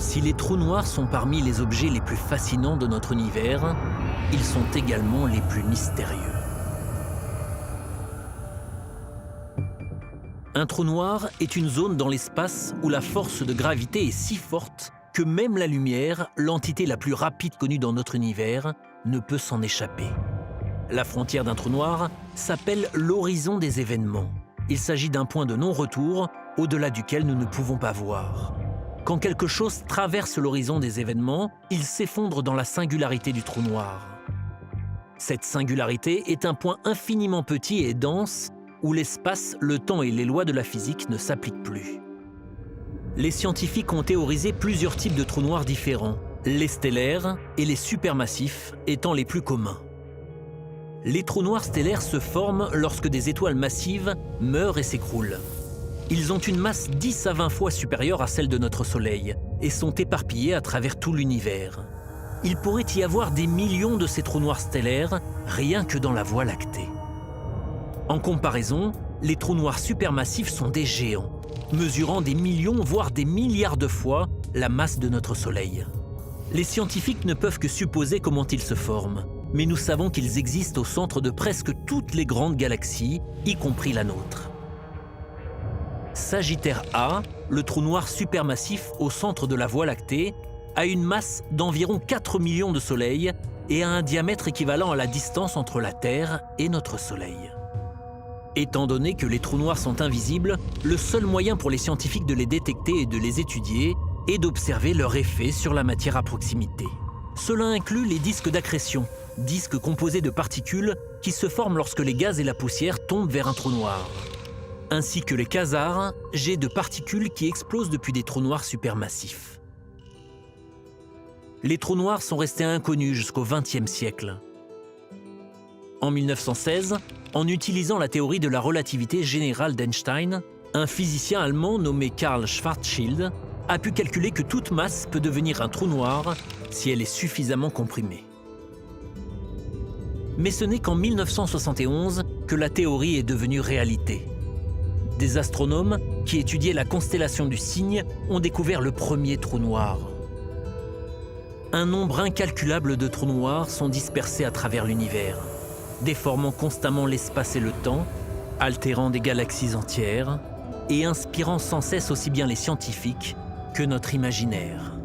Si les trous noirs sont parmi les objets les plus fascinants de notre univers, ils sont également les plus mystérieux. Un trou noir est une zone dans l'espace où la force de gravité est si forte que même la lumière, l'entité la plus rapide connue dans notre univers, ne peut s'en échapper. La frontière d'un trou noir s'appelle l'horizon des événements. Il s'agit d'un point de non-retour au-delà duquel nous ne pouvons pas voir. Quand quelque chose traverse l'horizon des événements, il s'effondre dans la singularité du trou noir. Cette singularité est un point infiniment petit et dense où l'espace, le temps et les lois de la physique ne s'appliquent plus. Les scientifiques ont théorisé plusieurs types de trous noirs différents, les stellaires et les supermassifs étant les plus communs. Les trous noirs stellaires se forment lorsque des étoiles massives meurent et s'écroulent. Ils ont une masse 10 à 20 fois supérieure à celle de notre Soleil et sont éparpillés à travers tout l'univers. Il pourrait y avoir des millions de ces trous noirs stellaires rien que dans la Voie lactée. En comparaison, les trous noirs supermassifs sont des géants, mesurant des millions voire des milliards de fois la masse de notre Soleil. Les scientifiques ne peuvent que supposer comment ils se forment, mais nous savons qu'ils existent au centre de presque toutes les grandes galaxies, y compris la nôtre. Sagittaire A, le trou noir supermassif au centre de la Voie lactée, a une masse d'environ 4 millions de soleils et a un diamètre équivalent à la distance entre la Terre et notre Soleil. Étant donné que les trous noirs sont invisibles, le seul moyen pour les scientifiques de les détecter et de les étudier est d'observer leur effet sur la matière à proximité. Cela inclut les disques d'accrétion, disques composés de particules qui se forment lorsque les gaz et la poussière tombent vers un trou noir, ainsi que les quasars, jets de particules qui explosent depuis des trous noirs supermassifs. Les trous noirs sont restés inconnus jusqu'au XXe siècle. En 1916, en utilisant la théorie de la relativité générale d'Einstein, un physicien allemand nommé Karl Schwarzschild a pu calculer que toute masse peut devenir un trou noir si elle est suffisamment comprimée. Mais ce n'est qu'en 1971 que la théorie est devenue réalité. Des astronomes qui étudiaient la constellation du Cygne ont découvert le premier trou noir. Un nombre incalculable de trous noirs sont dispersés à travers l'univers, déformant constamment l'espace et le temps, altérant des galaxies entières et inspirant sans cesse aussi bien les scientifiques que notre imaginaire.